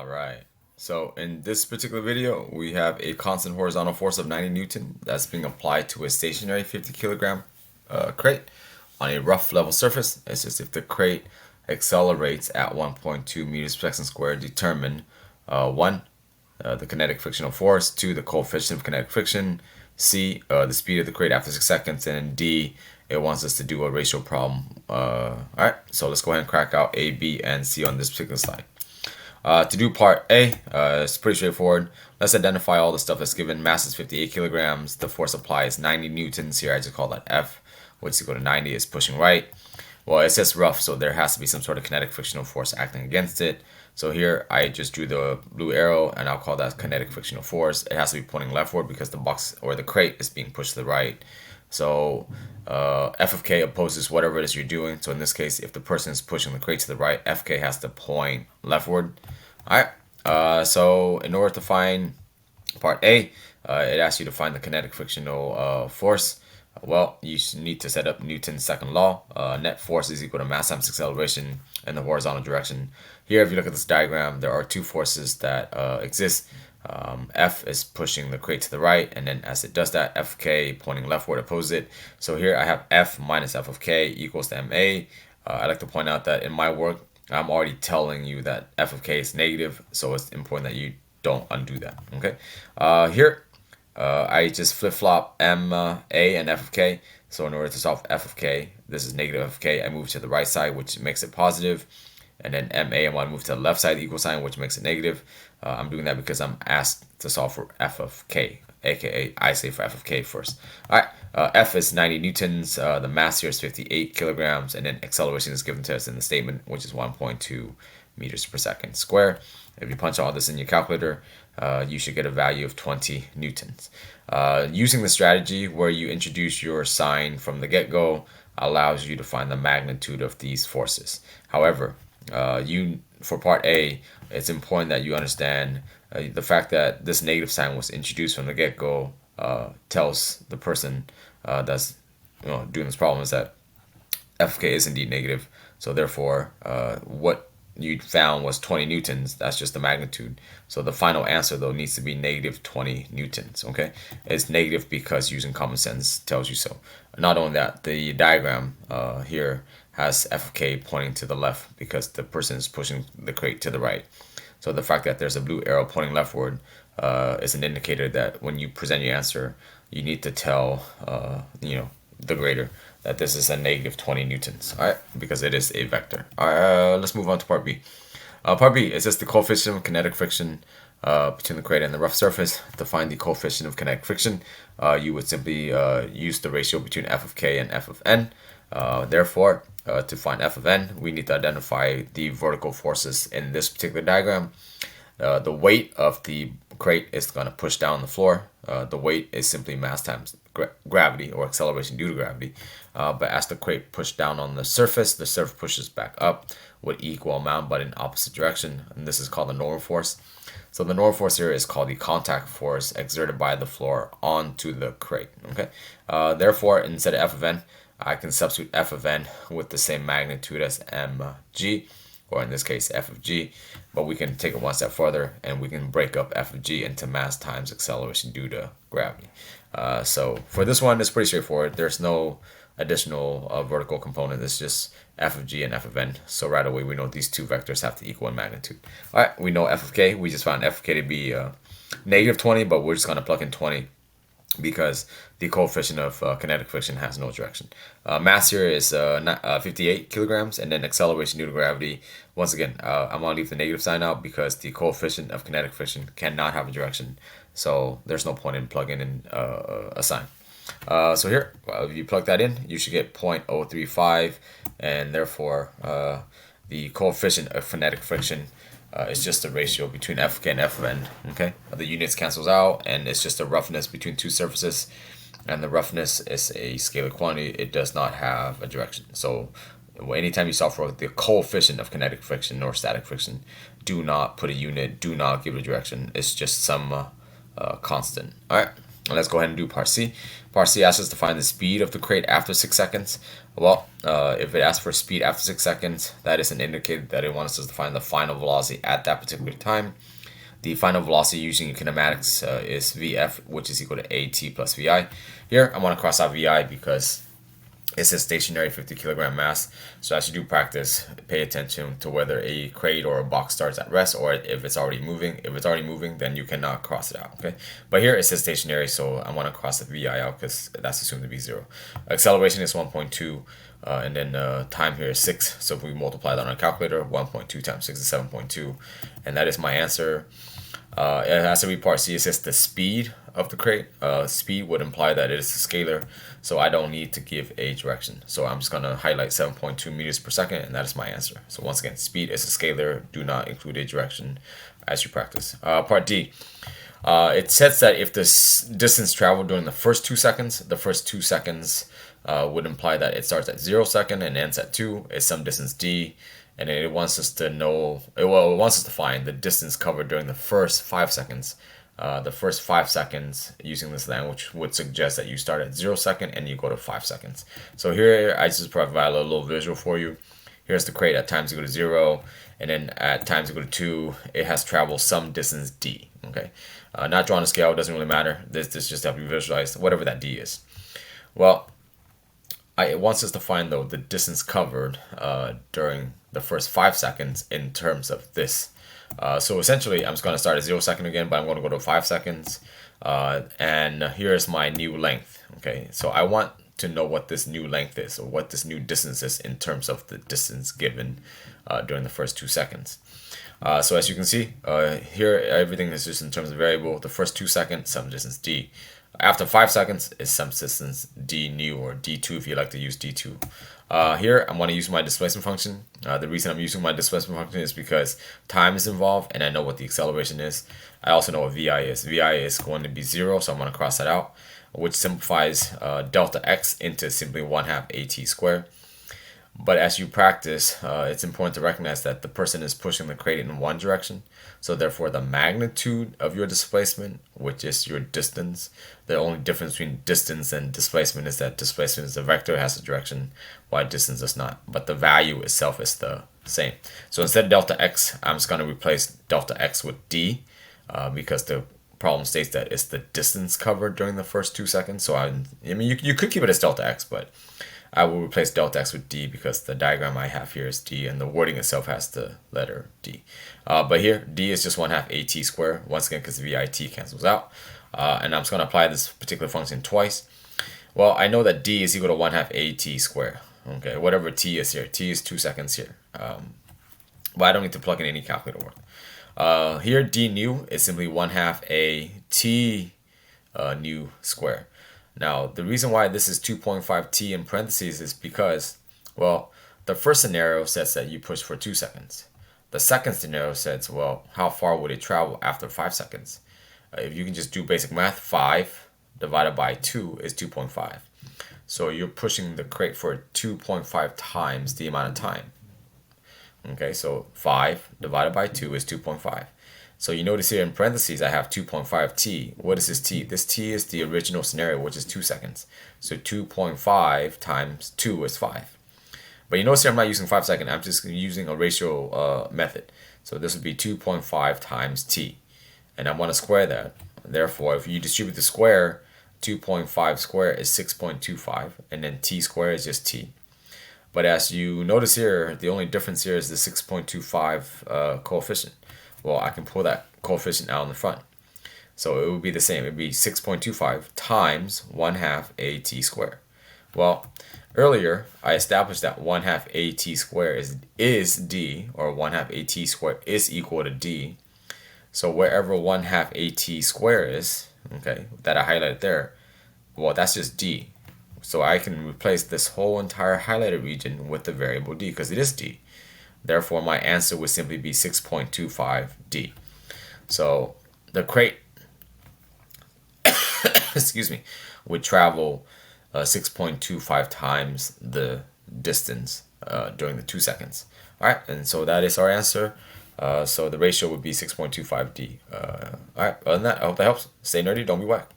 All right. So in this particular video, we have a constant horizontal force of 90 Newton that's being applied to a stationary 50 kilogram crate on a rough level surface. It's just if the crate accelerates at 1.2 meters per second squared, determine one, the kinetic frictional force, two, the coefficient of kinetic friction, C, the speed of the crate after 6 seconds, and D, it wants us to do a ratio problem. All right, so let's go ahead and crack out A, B, and C on this particular slide. To do part A, it's pretty straightforward. Let's identify all the stuff that's given. Mass is 58 kilograms. The force applied is 90 newtons. Here I just call that F, which is equal to 90. Is pushing right. Well, it says rough, so there has to be some sort of kinetic frictional force acting against it. So here I just drew the blue arrow, and I'll call that kinetic frictional force. It has to be pointing leftward because the box or the crate is being pushed to the right. So F of K opposes whatever it is you're doing. So in this case, if the person is pushing the crate to the right, FK has to point leftward. All right. So in order to find part A, it asks you to find the kinetic frictional force. Well, you need to set up Newton's second law. Net force is equal to mass times acceleration in the horizontal direction. Here, if you look at this diagram, there are two forces that exist. F is pushing the crate to the right, and then as it does that, Fk pointing leftward opposes it. So here I have F minus F of K equals to Ma. I'd like to point out that in my work, I'm already telling you that F of K is negative, so it's important that you don't undo that. Okay. Here, I just flip-flop Ma and F of K. So in order to solve F of K, this is negative F of K. I move to the right side, which makes it positive. And then Ma, I want to move to the left side, the equal sign, which makes it negative. I'm doing that because I'm asked to solve for F of K, aka I say for F of K first. All right, F is 90 newtons. The mass here is 58 kilograms, and then acceleration is given to us in the statement, which is 1.2 meters per second square. If you punch all this in your calculator, you should get a value of 20 newtons. Using the strategy where you introduce your sign from the get-go allows you to find the magnitude of these forces. However, for part A, it's important that you understand the fact that this negative sign was introduced from the get-go tells the person that's doing this problem is that F of K is indeed negative. So therefore, what you found was 20 newtons. That's just the magnitude. So the final answer though needs to be negative 20 newtons. Okay, it's negative because using common sense tells you so. Not only that, the diagram here has F of K pointing to the left because the person is pushing the crate to the right. So the fact that there's a blue arrow pointing leftward is an indicator that when you present your answer, you need to tell the grader that this is a negative 20 newtons, all right, because it is a vector. All right, let's move on to part B. Part B is just the coefficient of kinetic friction between the crate and the rough surface. To find the coefficient of kinetic friction, you would simply use the ratio between F of K and F of N. Therefore, to find F of N, we need to identify the vertical forces in this particular diagram. The weight of the crate is going to push down the floor. The weight is simply mass times gravity or acceleration due to gravity. But as the crate pushed down on the surface pushes back up with equal amount but in opposite direction. And this is called the normal force. So the normal force here is called the contact force exerted by the floor onto the crate. Okay. Therefore, instead of F of N, I can substitute F of N with the same magnitude as mg, or in this case F of G, but we can take it one step further and we can break up F of G into mass times acceleration due to gravity. So for this one, it's pretty straightforward. There's no additional vertical component. It's just F of G and F of N. So right away we know these two vectors have to equal in magnitude. All right, we know F of K. We just found F of K to be negative 20, but we're just going to plug in 20 because the coefficient of kinetic friction has no direction. Mass here is 58 kilograms, and then acceleration due to gravity. Once again, I'm going to leave the negative sign out because the coefficient of kinetic friction cannot have a direction. So there's no point in plugging in a sign. So here, if you plug that in, you should get 0.035, and therefore the coefficient of kinetic friction it's just the ratio between F of K and F of N. Okay, the units cancels out, and it's just a roughness between two surfaces, and the roughness is a scalar quantity. It does not have a direction. So anytime you solve for the coefficient of kinetic friction or static friction, do not put a unit, do not give a direction. It's just some constant. All right. Let's go ahead and do part C. Part C asks us to find the speed of the crate after 6 seconds. Well, if it asks for speed after 6 seconds, that is an indicator that it wants us to find the final velocity at that particular time. The final velocity using kinematics is Vf, which is equal to At plus Vi. Here, I want to cross out Vi because it's a stationary 50 kilogram mass. So as you do practice, pay attention to whether a crate or a box starts at rest or if it's already moving. If it's already moving, then you cannot cross it out, okay? But here it says stationary, so I want to cross the VI out because that's assumed to be 0. Acceleration is 1.2, and then time here is 6. So if we multiply that on a calculator, 1.2 times 6 is 7.2, and that is my answer. It has to be part C. It says the speed of the crate. Speed would imply that it is a scalar, so I don't need to give a direction. So I'm just going to highlight 7.2 meters per second, and that is my answer. So once again, speed is a scalar. Do not include a direction as you practice. Part D. It says that if this distance traveled during the first 2 seconds, the first 2 seconds would imply that it starts at 0 second and ends at 2. It's some distance d. And it wants us to know, well, it wants us to find the distance covered during the first 5 seconds. The first 5 seconds using this language would suggest that you start at 0 second and you go to 5 seconds. So here I just provide a little visual for you. Here's the crate at times equal to 0, and then at times equal to 2, it has traveled some distance d. Okay, not drawn on a scale, it doesn't really matter. This just helps you visualize whatever that d is. Well, it wants us to find, though, the distance covered during the first 5 seconds in terms of this. So essentially, I'm just going to start at 0 second again, but I'm going to go to 5 seconds. And here's my new length. Okay, so I want to know what this new length is, or what this new distance is in terms of the distance given during the first 2 seconds. So as you can see, here everything is just in terms of variable. The first 2 seconds, some distance d. After 5 seconds is some distance d new, or d2 if you like to use d2. Here I'm going to use my displacement function. The reason I'm using my displacement function is because time is involved and I know what the acceleration is. I also know what VI is. VI is going to be 0, so I'm going to cross that out, which simplifies delta x into simply 1/2 at squared. But as you practice, it's important to recognize that the person is pushing the crate in one direction. So therefore, the magnitude of your displacement, which is your distance, the only difference between distance and displacement is that displacement is a vector, has a direction, while distance does not. But the value itself is the same. So instead of delta x, I'm just going to replace delta x with d, because the problem states that it's the distance covered during the first 2 seconds. So I mean, you could keep it as delta x, but I will replace delta x with d because the diagram I have here is d and the wording itself has the letter d. But here, d is just 1/2 at squared, once again because VIT cancels out. And I'm just going to apply this particular function twice. Well, I know that d is equal to 1/2 at squared. Okay, whatever t is here. T is 2 seconds here. But I don't need to plug in any calculator work. Here, d new is simply 1/2 a t new square. Now, the reason why this is 2.5 t in parentheses is because, well, the first scenario says that you push for 2 seconds. The second scenario says, well, how far would it travel after 5 seconds? If you can just do basic math, 5 divided by 2 is 2.5. So you're pushing the crate for 2.5 times the amount of time. Okay, so 5 divided by 2 is 2.5. So you notice here in parentheses, I have 2.5 t. What is this t? This t is the original scenario, which is 2 seconds. So 2.5 times 2 is 5. But you notice here I'm not using 5 seconds. I'm just using a ratio method. So this would be 2.5 times t. And I want to square that. Therefore, if you distribute the square, 2.5 squared is 6.25. And then t squared is just t. But as you notice here, the only difference here is the 6.25 coefficient. Well, I can pull that coefficient out in the front. So it would be the same. It would be 6.25 times 1/2 at squared. Well, earlier I established that 1/2 at squared is d, or 1/2 at squared is equal to d. So wherever 1/2 at squared is, okay, that I highlighted there, well, that's just d. So I can replace this whole entire highlighted region with the variable d because it is d. Therefore, my answer would simply be 6.25 d. So the crate, excuse me, would travel 6.25 times the distance during the 2 seconds. All right, and so that is our answer. So the ratio would be 6.25 d. All right, other than that, I hope that helps. Stay nerdy, don't be whack.